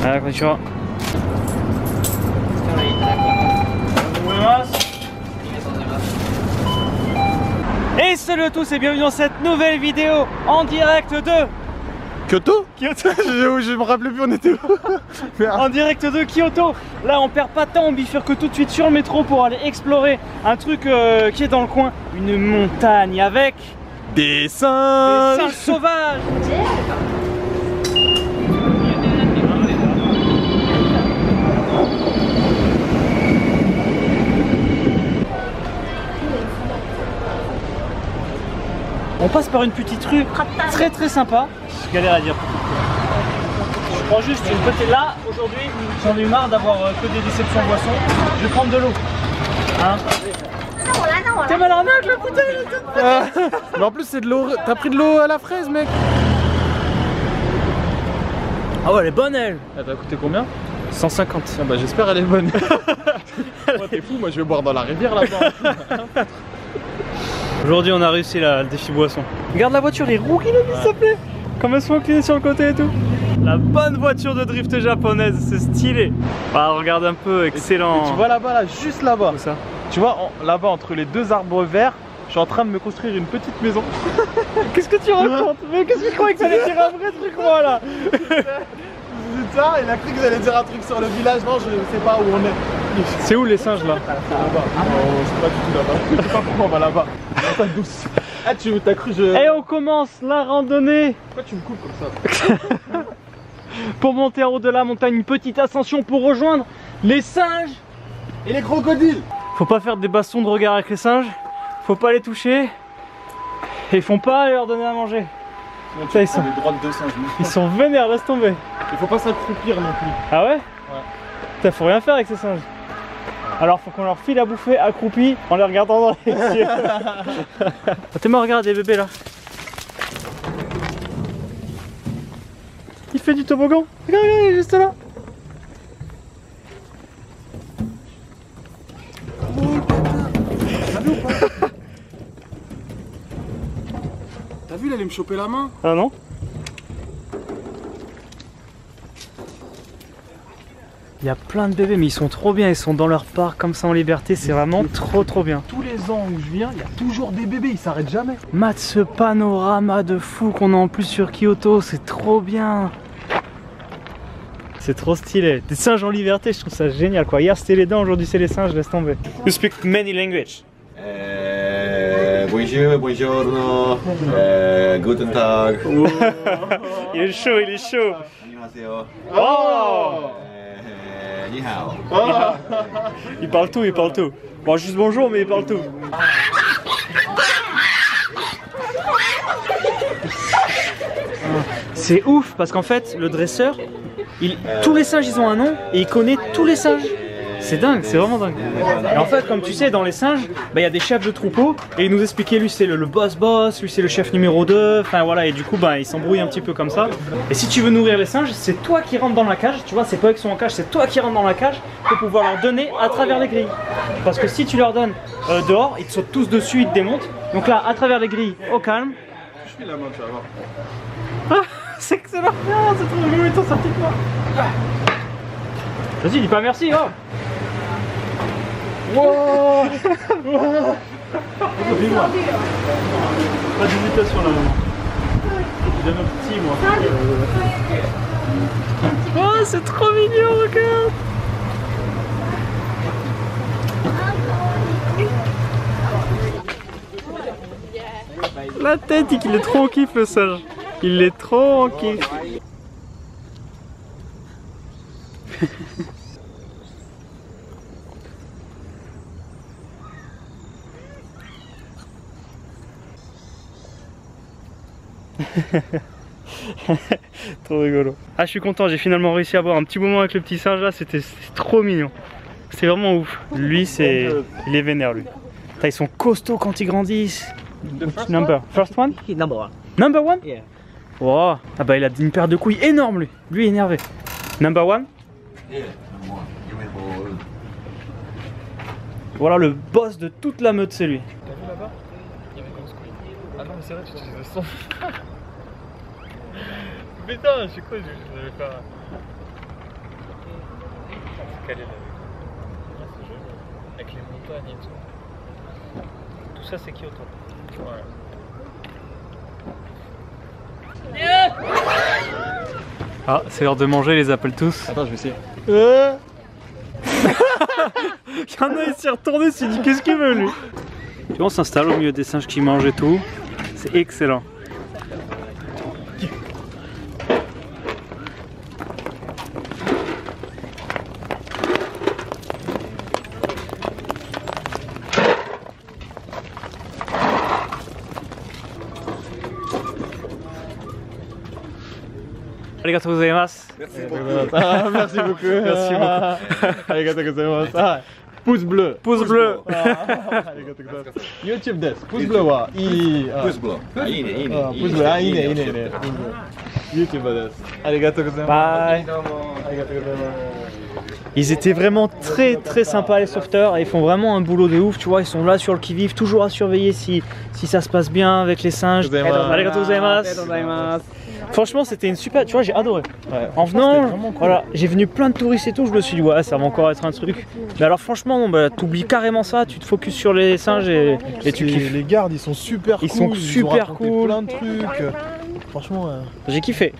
Ah, konnichiwa. Et salut à tous et bienvenue dans cette nouvelle vidéo en direct de Kyoto. Kyoto. Je me rappelais plus on était où. En direct de Kyoto. Là on perd pas de temps, on bifurque tout de suite sur le métro pour aller explorer un truc qui est dans le coin. Une montagne avec des singes. Des singes sauvages. On passe par une petite rue très sympa. Je galère à dire. Je prends juste une petite. Là, aujourd'hui, j'en ai eu marre d'avoir que des déceptions de boissons. Je vais prendre de l'eau. Hein? T'es mal arnaque la bouteille. Mais en plus, c'est de l'eau. T'as pris de l'eau à la fraise, mec. Ah ouais, elle est bonne, elle. Elle t'a coûté combien? 150. Ah bah, j'espère elle est bonne. Moi, t'es fou, moi je vais boire dans la rivière là-bas. Aujourd'hui on a réussi le défi boisson. Regarde la voiture, les roues qu'il a mis, s'il te plaît. Comme elles sont inclinées sur le côté et tout. La bonne voiture de drift japonaise, c'est stylé. Ah, regarde un peu, excellent. Et tu vois là-bas, là, juste là-bas. Où ça? Tu vois, là-bas entre les deux arbres verts, je suis en train de me construire une petite maison. Qu'est-ce que tu racontes? Mais qu'est-ce que tu croyais que ça allait dire un vrai truc moi là? C'est ça, il a cru que vous allez dire un truc sur le village, non je sais pas où on est. C'est où les singes là? C'est là-bas. C'est pas du tout là-bas. Je sais pas pourquoi on va là-bas. Montagne douce. Ah tu t'as cru je... Et on commence la randonnée. Pourquoi tu me coupes comme ça? Pour monter en haut de la montagne, une petite ascension pour rejoindre les singes et les crocodiles. Faut pas faire des bastons de regard avec les singes. Faut pas les toucher. Et ils font pas leur donner à manger. Ça, ils sont vénères, laisse tomber. Il faut pas s'accroupir non plus. Ah ouais? Ouais. Putain, faut rien faire avec ces singes. Alors faut qu'on leur file à bouffer accroupis en les regardant dans les yeux. T'es mort, regarde des bébés là. Il fait du toboggan. Regarde, regarde, il est juste là. T'as vu ou pas? T'as vu, il allait me choper la main. Ah non? Il y a plein de bébés mais ils sont trop bien, ils sont dans leur parc comme ça en liberté, c'est vraiment trop bien. Tous les ans où je viens, il y a toujours des bébés, ils s'arrêtent jamais. Mat, ce panorama de fou qu'on a en plus sur Kyoto, c'est trop bien. C'est trop stylé. Des singes en liberté, je trouve ça génial quoi. Hier c'était les dents, aujourd'hui c'est les singes, laisse tomber. You speak many languages. Bonjour, buongiorno, guten tag. Il est chaud, il est chaud. 안녕하세요. Oh, ni hao. il parle tout, il parle tout. Bon, juste bonjour, mais il parle tout. C'est ouf parce qu'en fait, le dresseur, tous les singes ils ont un nom et il connaît tous les singes. C'est dingue, c'est vraiment dingue. Et en fait, comme tu sais, dans les singes, il y a des chefs de troupeau et il nous expliquait lui c'est le boss, lui c'est le chef numéro 2, enfin voilà, et du coup il s'embrouille un petit peu comme ça. Et si tu veux nourrir les singes, c'est toi qui rentres dans la cage, tu vois, c'est pas eux qui sont en cage, c'est toi qui rentres dans la cage pour pouvoir leur donner à travers les grilles. Parce que si tu leur donnes dehors, ils te sautent tous dessus, ils te démontent. Donc là, à travers les grilles, au calme. Je fais la main, tu vas voir. C'est excellent, c'est trop rigolo, ils t'ont sorti de moi. Vas-y, dis pas merci, oh. Wow. Pas d'hésitation là, maman. J'ai déjà un petit, moi. Oh, c'est trop mignon, regarde. La tête, il est trop en kiff le singe. Il est trop en kiff. Trop rigolo. Ah, je suis content, j'ai finalement réussi à avoir un petit moment avec le petit singe là, c'était trop mignon. C'est vraiment ouf. Lui, il est vénère lui. Ils sont costauds quand ils grandissent. Number. First one? Number one. Number one? Yeah. Wow. Ah bah il a une paire de couilles énorme lui. Lui est énervé. Number one? Voilà le boss de toute la meute, c'est lui. T'as vu là-bas? Il y avait grosse couille. Ah non mais c'est vrai, tu utilises le son. Putain, je suis quoi, je vais faire... qu'elle est là. C'est joli. Avec les montagnes et tout. Tout ça, c'est Kyoto. Voilà. Ah, c'est l'heure de manger, ils les appellent tous. Attends, je vais essayer. Il y en a, il s'est retourné, il s'est dit qu'est-ce qu'il veut lui. Tu vois, on s'installe au milieu des singes qui mangent et tout. C'est excellent. Arigatou gozaimasu. Ah, merci beaucoup. Merci beaucoup. Arigatou gozaimasu. Ah, pouce bleu. Pouce bleu. Arigatou gozaimasu. YouTube des. Pouce bleu wa. I. Pouce bleu. Ah,いいね、いいね。pouce bleu. Ah, いいね、いいね、いいね。YouTube des. Arigatou gozaimasu. Bye. Arigatou gozaimasu. Ils étaient vraiment très sympas les sauveteurs, ils font vraiment un boulot de ouf, tu vois, ils sont là sur le qui-vive, toujours à surveiller si ça se passe bien avec les singes. Arigatou gozaimasu. Franchement c'était une super, tu vois, j'ai adoré. Ouais, En venant, cool. voilà, j'ai venu plein de touristes et tout, je me suis dit ouais ça va encore être un truc. Mais alors franchement, bah, t'oublies carrément ça, tu te focuses sur les singes et tu kiffes. Les gardes ils sont super cool. Ils sont super ont raconté cool. plein de trucs. Franchement. J'ai kiffé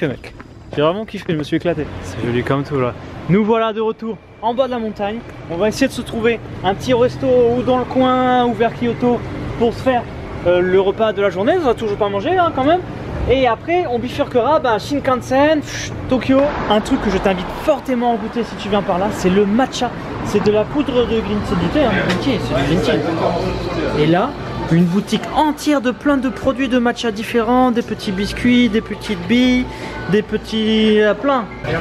mec. J'ai vraiment kiffé, je me suis éclaté. C'est joli comme tout là. Nous voilà de retour en bas de la montagne. On va essayer de se trouver un petit resto ou dans le coin ou vers Kyoto pour se faire le repas de la journée. On va toujours pas manger hein, quand même. Et après on bifurquera Shinkansen, Tokyo. Un truc que je t'invite fortement à goûter si tu viens par là, c'est le matcha. C'est de la poudre de green tea, c'est du thé, hein, green tea, c'est du green tea. Et là, une boutique entière de plein de produits de matcha différents, des petits biscuits, des petites billes, des petits plein. Je vais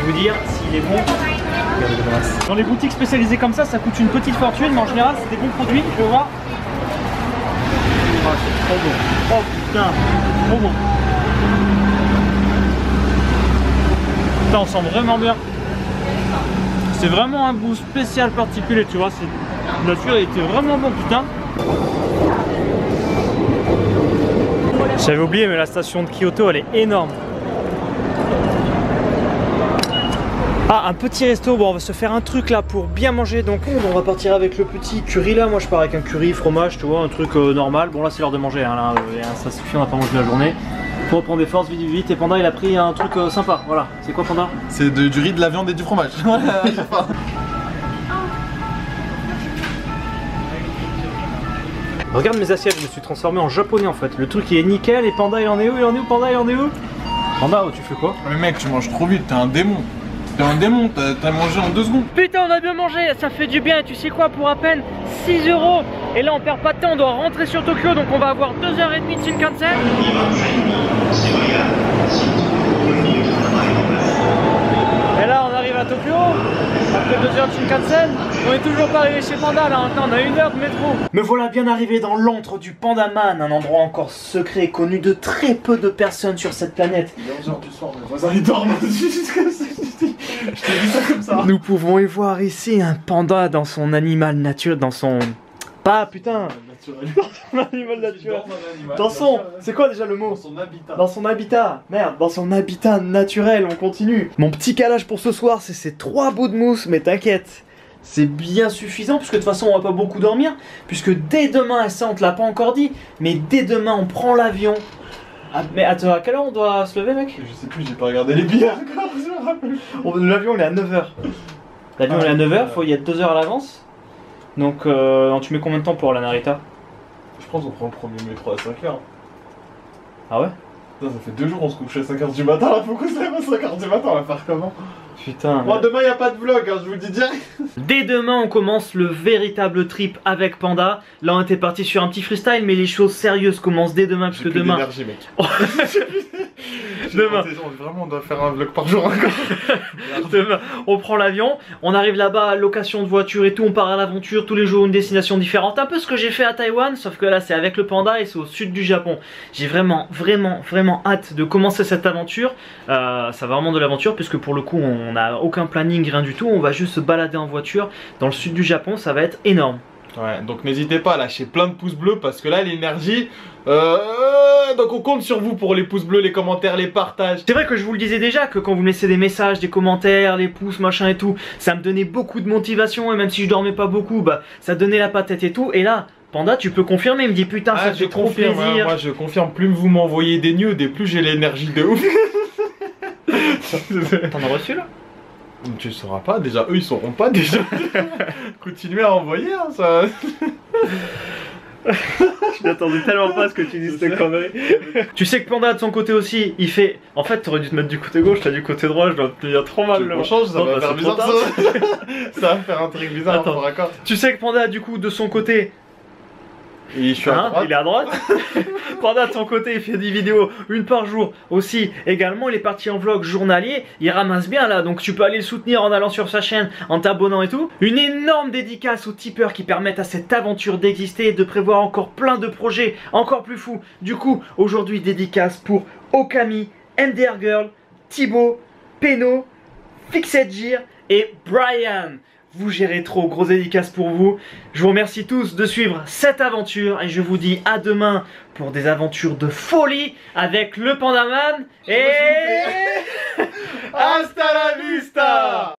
vous dire s'il est bon. Dans les boutiques spécialisées comme ça coûte une petite fortune, mais en général c'est des bons produits. Je vais voir. Oh, c'est trop bon. Oh putain, trop bon. Putain, on sent vraiment bien. C'est vraiment un goût spécial particulier, tu vois. La nature était vraiment bon, putain. J'avais oublié, mais la station de Kyoto, elle est énorme. Ah, un petit resto, bon on va se faire un truc là pour bien manger, donc on va partir avec le petit curry là, moi je pars avec un curry, fromage, tu vois, un truc normal. Bon là c'est l'heure de manger, hein, là, ça suffit, on n'a pas mangé la journée. Pour reprendre des forces vite vite, et Panda il a pris un truc sympa, voilà. C'est quoi Panda? C'est du riz, de la viande et du fromage. Regarde mes assiettes, je me suis transformé en japonais en fait. Le truc il est nickel, et Panda il en est où? Il en est où Panda? Il en est où? Panda, tu fais quoi? Mais mec, tu manges trop vite, t'es un démon. T'es un démon, t'as mangé en 2 secondes. Putain, on a bien mangé, ça fait du bien. Tu sais quoi, pour à peine 6 €. Et là, on perd pas de temps, on doit rentrer sur Tokyo. Donc, on va avoir 2h30 de Shinkansen. Et là, on arrive à Tokyo. Après 2 heures de Shinkansen, on est toujours pas arrivé chez Panda. Là, maintenant, on a 1 heure de métro. Me voilà bien arrivé dans l'antre du Pandaman, un endroit encore secret, connu de très peu de personnes sur cette planète. Il est 11h du soir, mes voisins ils dorment. Je t'ai dit ça comme ça. Nous pouvons y voir ici un panda dans son animal naturel, dans son... Pas putain. Dans son animal naturel. Dans son... C'est quoi déjà le mot? Dans son habitat. Dans son habitat. Merde, dans son habitat naturel, on continue. Mon petit calage pour ce soir, c'est ces 3 bouts de mousse, mais t'inquiète. C'est bien suffisant, puisque de toute façon on va pas beaucoup dormir, puisque dès demain, et ça on te l'a pas encore dit, mais dès demain on prend l'avion. Ah, mais attends, à quelle heure on doit se lever mec? Je sais plus, j'ai pas regardé les billets encore, je me rappelle. L'avion il est à 9h. L'avion il est à 9h, faut y être 2 heures à l'avance. Donc tu mets combien de temps pour la Narita? Je pense qu'on prend le premier métro à 5h. Ah ouais? Putain, ça fait 2 jours on se couche à 5h du matin, là faut qu'on se lève à 5h du matin, on va faire comment? Putain. Bon, demain y a pas de vlog, hein, je vous le dis direct. Dès demain, on commence le véritable trip avec Panda. Là, on était parti sur un petit freestyle, mais les choses sérieuses commencent dès demain, parce que demain. D'énergie, mec. Demain. Vraiment, on doit faire un vlog par jour encore. Demain, on prend l'avion, on arrive là-bas, location de voiture et tout, on part à l'aventure, tous les jours une destination différente. Un peu ce que j'ai fait à Taïwan, sauf que là, c'est avec le Panda et c'est au sud du Japon. J'ai vraiment hâte de commencer cette aventure. Ça va vraiment de l'aventure, puisque pour le coup, on n'a aucun planning, rien du tout. On va juste se balader en voiture dans le sud du Japon, ça va être énorme. Ouais, donc n'hésitez pas à lâcher plein de pouces bleus parce que là l'énergie, donc on compte sur vous pour les pouces bleus, les commentaires, les partages. C'est vrai que je vous le disais déjà que quand vous me laissez des messages, des commentaires, les pouces, machin et tout, ça me donnait beaucoup de motivation et même si je dormais pas beaucoup, bah ça donnait la patate et tout. Et là, Panda, tu peux confirmer, il me dit putain, ça fait trop plaisir. Hein, moi je confirme, plus vous m'envoyez des nudes et plus j'ai l'énergie de ouf. T'en as reçu là? Tu sauras pas, déjà eux ils sauront pas déjà. Continuez à envoyer hein, ça. Je m'attendais tellement pas à ce que tu dises cette connerie. Tu sais que Panda de son côté aussi, il fait. En fait, t'aurais dû te mettre du côté gauche, t'as du côté droit, je dois te dire trop mal. On change, ça va faire bizarre ça. Ça va faire un truc bizarre. Attends, d'accord. Tu sais que Panda du coup de son côté. Et je suis à droite. Il est à droite. Panda de son côté il fait des vidéos une par jour aussi. Également il est parti en vlog journalier. Il ramasse bien là. Donc tu peux aller le soutenir en allant sur sa chaîne, en t'abonnant et tout. Une énorme dédicace aux tipeurs qui permettent à cette aventure d'exister et de prévoir encore plein de projets encore plus fous. Du coup aujourd'hui dédicace pour Okami, MDR Girl, Thibaut, Peno, Fixed Gear et Brian. Vous gérez trop, gros dédicace pour vous. Je vous remercie tous de suivre cette aventure et je vous dis à demain pour des aventures de folie avec le Pandaman et... Hasta la vista.